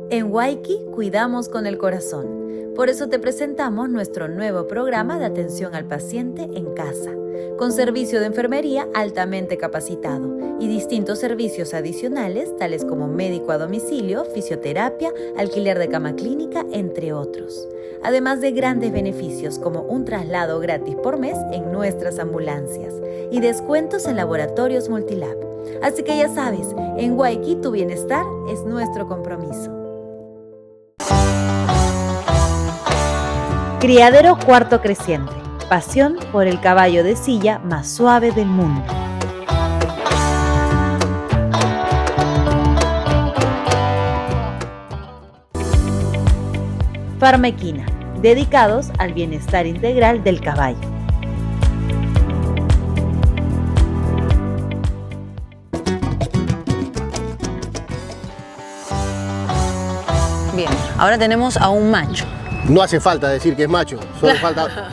En Waiki cuidamos con el corazón. Por eso te presentamos nuestro nuevo programa de atención al paciente en casa, con servicio de enfermería altamente capacitado y distintos servicios adicionales tales como médico a domicilio, fisioterapia, alquiler de cama clínica, entre otros. Además de grandes beneficios como un traslado gratis por mes en nuestras ambulancias y descuentos en laboratorios Multilab. Así que ya sabes, en Waiki tu bienestar es nuestro compromiso. Criadero Cuarto Creciente. Pasión por el caballo de silla más suave del mundo. Farmequina, dedicados al bienestar integral del caballo. Bien, ahora tenemos a un macho. No hace falta decir que es macho, solo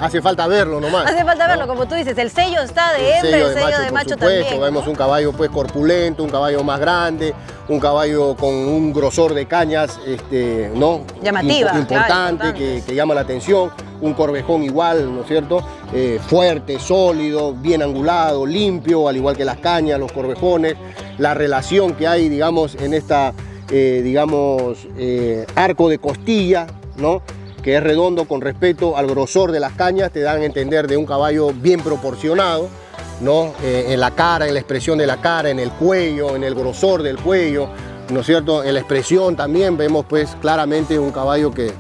hace falta verlo nomás. Hace falta verlo, como tú dices, el sello está de hembra, el sello de macho por supuesto, también. vemos un caballo pues corpulento, un caballo más grande, un caballo con un grosor de cañas ¿no? Llamativa, importante, que llama la atención, un corvejón igual, ¿no es cierto? Fuerte, sólido, bien angulado, limpio, al igual que las cañas, los corvejones, la relación que hay, digamos, en esta, arco de costilla, ¿no? Que es redondo con respecto al grosor de las cañas, te dan a entender de un caballo bien proporcionado, ¿no? En la cara, en la expresión de la cara, en el cuello, en el grosor del cuello, ¿no es cierto? En la expresión también vemos pues claramente un caballo que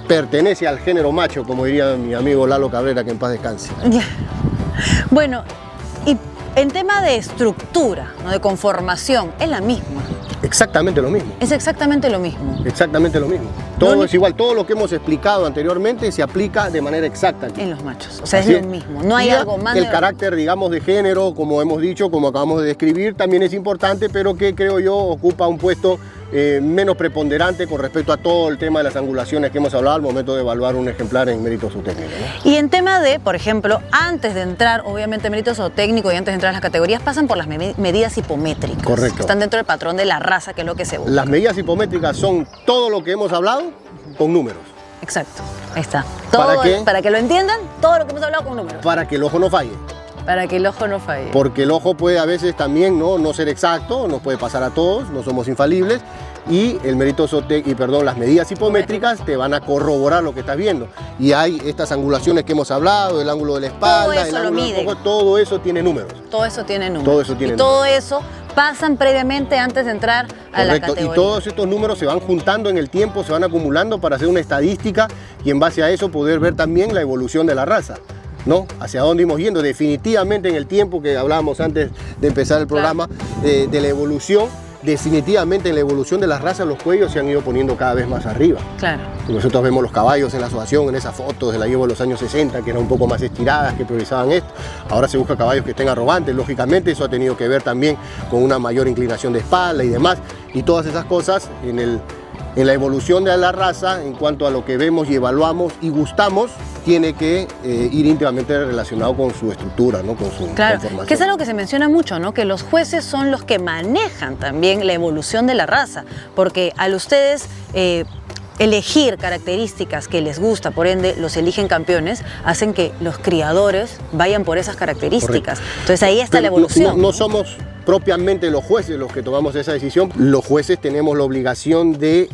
pertenece al género macho, como diría mi amigo Lalo Cabrera, que en paz descanse. Bueno, y en tema de estructura, ¿no? De conformación, es la misma. Exactamente lo mismo. Es exactamente lo mismo. Exactamente lo mismo. Todo es igual, todo lo que hemos explicado anteriormente se aplica de manera exacta En los machos, o sea, Así es lo mismo, no hay algo más. El carácter, digamos, de género, como hemos dicho, como acabamos de describir, también es importante, pero que creo yo ocupa un puesto menos preponderante con respecto a todo el tema de las angulaciones que hemos hablado al momento de evaluar un ejemplar en mérito zootécnico, ¿no? Y en tema de, por ejemplo, antes de entrar, obviamente, mérito zootécnico y antes de entrar a las categorías, pasan por las medidas hipométricas. Correcto. Que están dentro del patrón de la raza, que es lo que se busca. Las medidas hipométricas son todo lo que hemos hablado con números. Exacto, ahí está. ¿Para qué? Para que lo entiendan, todo lo que hemos hablado con números. Para que el ojo no falle. Para que el ojo no falle. Porque el ojo puede a veces también no ser exacto, nos puede pasar a todos, no somos infalibles. Y el mérito las medidas hipométricas te van a corroborar lo que estás viendo. Y hay estas angulaciones que hemos hablado, el ángulo de la espalda, Todo eso el lo ángulo del miden. ojo, todo eso tiene números. Todo eso tiene números. Todo eso tiene y todo números. eso pasan previamente antes de entrar a la Correcto, categoría. y todos estos números se van juntando en el tiempo, se van acumulando para hacer una estadística y en base a eso poder ver también la evolución de la raza, ¿no? Hacia dónde íbamos yendo. Definitivamente en el tiempo que hablábamos antes de empezar el programa, de la evolución, definitivamente en la evolución de las razas los cuellos se han ido poniendo cada vez más arriba. Claro. Nosotros vemos los caballos en la asociación, en esas fotos de la llevo de los años 60, que eran un poco más estiradas, que priorizaban esto. Ahora se busca caballos que estén arrogantes, lógicamente eso ha tenido que ver también con una mayor inclinación de espalda y demás. Y todas esas cosas en la evolución de la raza, en cuanto a lo que vemos y evaluamos y gustamos, tiene que ir íntimamente relacionado con su estructura, ¿no? Con su conformación. Que es algo que se menciona mucho, ¿no? Que los jueces son los que manejan también la evolución de la raza, porque al ustedes elegir características que les gusta, por ende los eligen campeones, hacen que los criadores vayan por esas características. Correcto. Entonces ahí está la evolución. No somos propiamente los jueces los que tomamos esa decisión. Los jueces tenemos la obligación de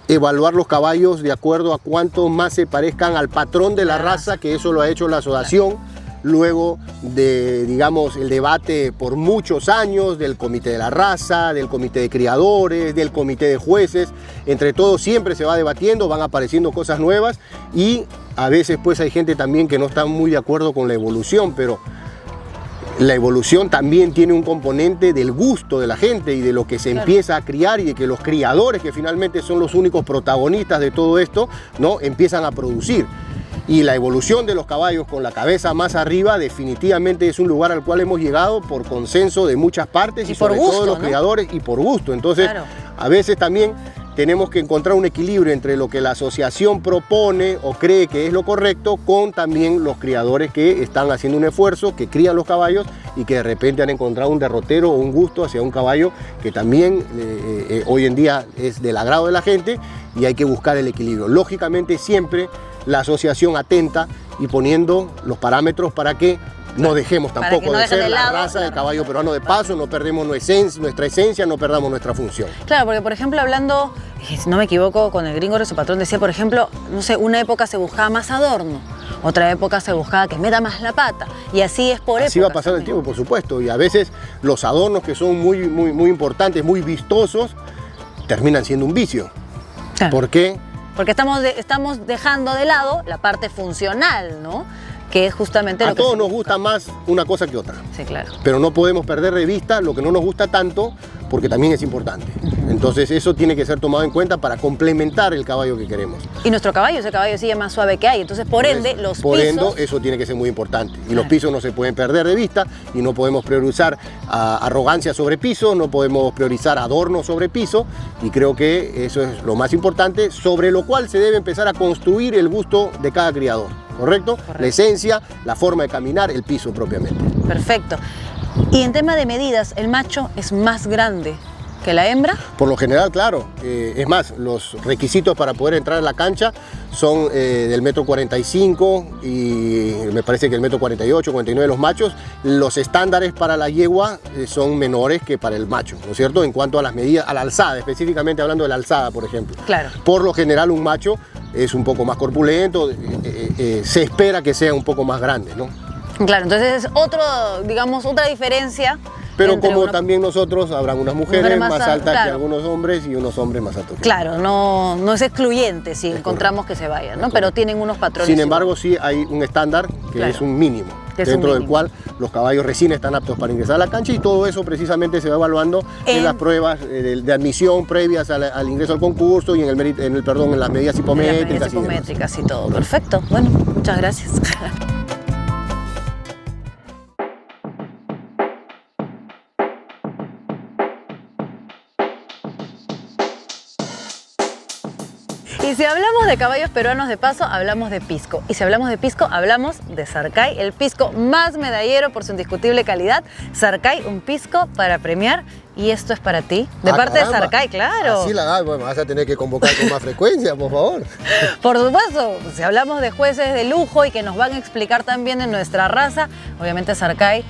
evaluar los caballos de acuerdo a cuánto más se parezcan al patrón de la raza, que eso lo ha hecho la asociación, luego de, digamos, el debate por muchos años del comité de la raza, del comité de criadores, del comité de jueces. Entre todos siempre se va debatiendo, van apareciendo cosas nuevas y a veces pues hay gente también que no está muy de acuerdo con la evolución, pero la evolución también tiene un componente del gusto de la gente y de lo que se empieza a criar y de que los criadores, que finalmente son los únicos protagonistas de todo esto, ¿no? Empiezan a producir. Y la evolución de los caballos con la cabeza más arriba definitivamente es un lugar al cual hemos llegado por consenso de muchas partes y por sobre gusto, todo de los ¿no? criadores y por gusto. Entonces, a veces también tenemos que encontrar un equilibrio entre lo que la asociación propone o cree que es lo correcto con también los criadores que están haciendo un esfuerzo, que crían los caballos y que de repente han encontrado un derrotero o un gusto hacia un caballo que también hoy en día es del agrado de la gente y hay que buscar el equilibrio. Lógicamente siempre la asociación atenta y poniendo los parámetros para que no dejemos tampoco de ser la raza del caballo peruano de paso, no perdemos nuestra esencia, no perdamos nuestra función. Claro, porque por ejemplo hablando, si no me equivoco, con el gringo de su patrón decía, por ejemplo, no sé, una época se buscaba más adorno, otra época se buscaba que meta más la pata, y así es por Así va pasando el tiempo, por supuesto, y a veces los adornos que son muy importantes, muy vistosos, terminan siendo un vicio. Claro. ¿Por qué? Porque estamos dejando de lado la parte funcional, ¿no? Que es justamente lo que... A todos nos gusta más una cosa que otra. Sí, claro. Pero no podemos perder de vista lo que no nos gusta tanto, porque también es importante. Entonces eso tiene que ser tomado en cuenta para complementar el caballo que queremos. Y nuestro caballo, ese caballo sí es más suave que hay, entonces por ende los Por pisos... ende, eso tiene que ser muy importante. Y los pisos no se pueden perder de vista y no podemos priorizar arrogancia sobre piso, no podemos priorizar adorno sobre piso y creo que eso es lo más importante, sobre lo cual se debe empezar a construir el gusto de cada criador. ¿Correcto? Correcto. La esencia, la forma de caminar, el piso propiamente. Perfecto. Y en tema de medidas, ¿el macho es más grande que la hembra? Por lo general, claro. Es más, los requisitos para poder entrar a la cancha son del 1,45 m y me parece que el 1,48 m, 49 los machos. Los estándares para la yegua son menores que para el macho, ¿no es cierto? En cuanto a las medidas, a la alzada, específicamente hablando de la alzada, por ejemplo. Claro. Por lo general, un macho es un poco más corpulento, se espera que sea un poco más grande, ¿no? Claro, entonces es otra diferencia. Pero como también nosotros, habrán unas mujeres más altas que algunos hombres y unos hombres más altos. Claro, no es excluyente si encontramos que se vayan, ¿no? Pero tienen unos patrones. Sin embargo, sí hay un estándar que es un mínimo, dentro del cual los caballos recién están aptos para ingresar a la cancha y todo eso precisamente se va evaluando en las pruebas de admisión previas al ingreso al concurso y en las medidas hipométricas. Y todo. Perfecto. Bueno, muchas gracias. Y si hablamos de caballos peruanos de paso, hablamos de pisco. Y si hablamos de pisco, hablamos de Sarcay, el pisco más medallero por su indiscutible calidad. Sarcay, un pisco para premiar. Y esto es para ti, de parte caramba. de Sarcay, claro. Así la bueno, vas a tener que convocar con más frecuencia, por favor. Por supuesto, si hablamos de jueces de lujo y que nos van a explicar también de nuestra raza, obviamente Sarcay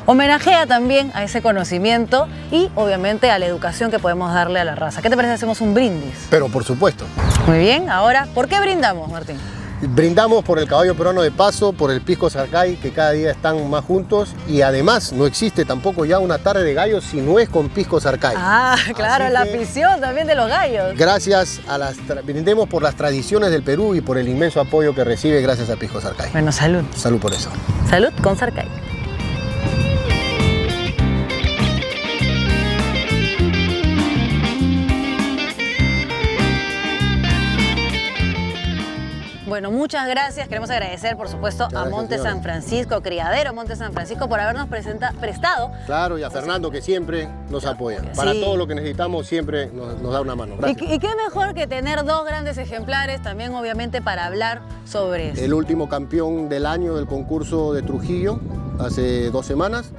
homenajea también a ese conocimiento y obviamente a la educación que podemos darle a la raza. ¿Qué te parece si hacemos un brindis? Pero por supuesto. Muy bien, ahora, ¿por qué brindamos, Martín? Brindamos por el caballo peruano de paso, por el pisco Sarcay, que cada día están más juntos, y además no existe tampoco ya una tarde de gallos si no es con pisco Sarcay. Ah, claro, Así la que, afición también de los gallos. gracias a brindemos por las tradiciones del Perú y por el inmenso apoyo que recibe gracias a pisco Sarcay. Bueno, salud. Salud por eso. Salud con Sarcay. Bueno, muchas gracias. Queremos agradecer, por supuesto, a gracias, Monte señora. San Francisco, Criadero Monte San Francisco, por habernos prestado. Claro, y a Fernando, que siempre nos apoya. Para Sí. todo lo que necesitamos siempre nos da una mano. Gracias. Y qué mejor que tener dos grandes ejemplares también, obviamente, para hablar sobre eso. El último campeón del año del concurso de Trujillo, hace 2 semanas.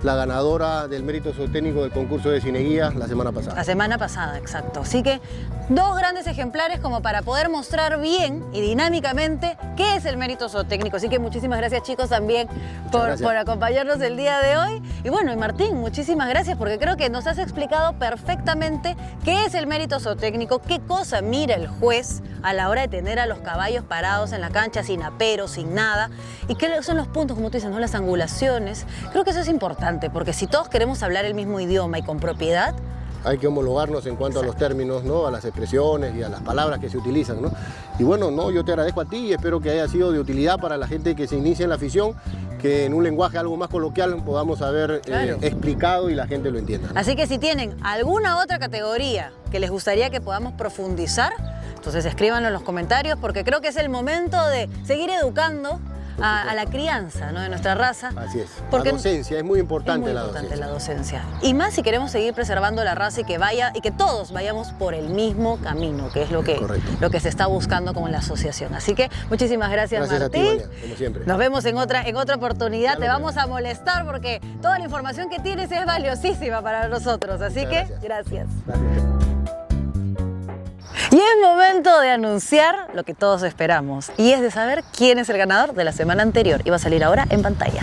La ganadora del mérito zootécnico del concurso de cineguía la semana pasada. La semana pasada, exacto. Así que dos grandes ejemplares como para poder mostrar bien y dinámicamente qué es el mérito zootécnico. Así que muchísimas gracias, chicos, también por acompañarnos el día de hoy. Y bueno, y Martín, muchísimas gracias porque creo que nos has explicado perfectamente qué es el mérito zootécnico, qué cosa mira el juez a la hora de tener a los caballos parados en la cancha sin apero, sin nada. Y qué son los puntos, como tú dices, ¿no? Las angulaciones. Creo que eso es importante porque si todos queremos hablar el mismo idioma y con propiedad, Hay que homologarnos en cuanto a los términos, ¿no? A las expresiones y a las palabras que se utilizan, ¿no? Y bueno, no, yo te agradezco a ti y espero que haya sido de utilidad para la gente que se inicia en la afición, que en un lenguaje algo más coloquial podamos haber Claro. explicado y la gente lo entienda, ¿no? Así que si tienen alguna otra categoría que les gustaría que podamos profundizar, entonces escríbanlo en los comentarios porque creo que es el momento de seguir educando a la crianza, ¿no? De nuestra raza. Así es. Porque La docencia es muy importante, es muy la importante docencia. la docencia. Y más si queremos seguir preservando la raza y que todos vayamos por el mismo camino, que es lo que se está buscando como en la asociación. Así que muchísimas gracias, Gracias a ti, Martín. Vania, como siempre. Nos vemos en otra oportunidad. Claro, Te vamos a molestar porque toda la información que tienes es valiosísima para nosotros. Así Muchas que gracias. gracias. Y es momento de anunciar lo que todos esperamos, y es de saber quién es el ganador de la semana anterior. Y va a salir ahora en pantalla.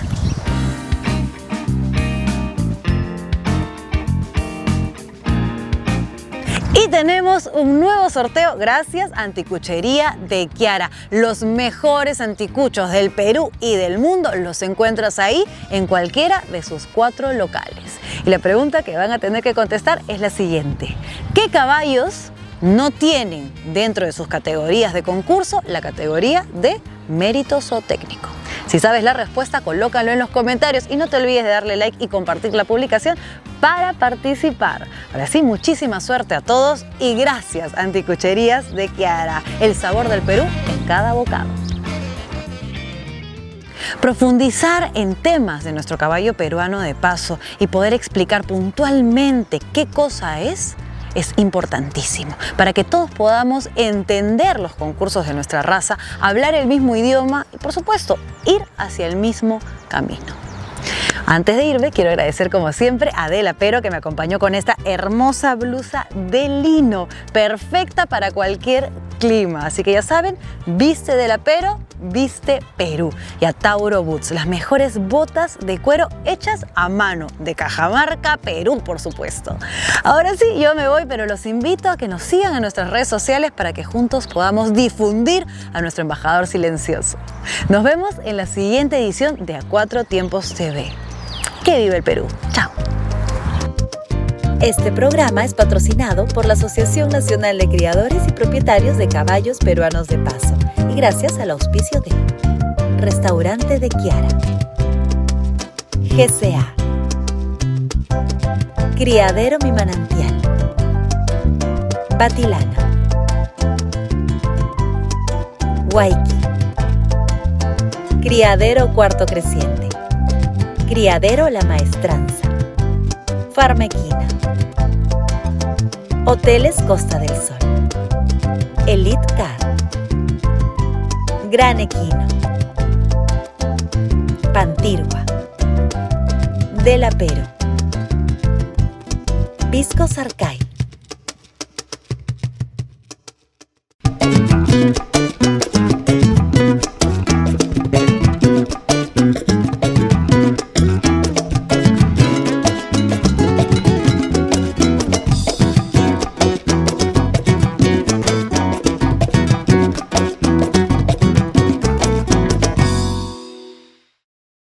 Y tenemos un nuevo sorteo gracias a Anticuchería de Chiara. Los mejores anticuchos del Perú y del mundo los encuentras ahí en cualquiera de sus 4 locales. Y la pregunta que van a tener que contestar es la siguiente: ¿qué caballos no tienen dentro de sus categorías de concurso la categoría de mérito zootécnico? Si sabes la respuesta, colócalo en los comentarios y no te olvides de darle like y compartir la publicación para participar. Ahora sí, muchísima suerte a todos y gracias Anticucherías de Chiara, el sabor del Perú en cada bocado. Profundizar en temas de nuestro caballo peruano de paso y poder explicar puntualmente qué cosa es importantísimo para que todos podamos entender los concursos de nuestra raza, hablar el mismo idioma y, por supuesto, ir hacia el mismo camino. Antes de irme, quiero agradecer como siempre a Adela Pero, que me acompañó con esta hermosa blusa de lino, perfecta para cualquier clima. Así que ya saben, viste Adela Pero, viste Perú. Y a Tauro Boots, las mejores botas de cuero hechas a mano, de Cajamarca, Perú, por supuesto. Ahora sí, yo me voy, pero los invito a que nos sigan en nuestras redes sociales para que juntos podamos difundir a nuestro embajador silencioso. Nos vemos en la siguiente edición de A Cuatro Tiempos TV. ¡Que vive el Perú! ¡Chao! Este programa es patrocinado por la Asociación Nacional de Criadores y Propietarios de Caballos Peruanos de Paso y gracias al auspicio de Restaurante de Chiara, GCA, Criadero Mi Manantial, Batilana, Waiki, Criadero Cuarto Creciente, Criadero La Maestranza, Farmequina, Hoteles Costa del Sol, Elite Car, Gran Equino, Pantirgua, Del Apero, Viscos Arcai.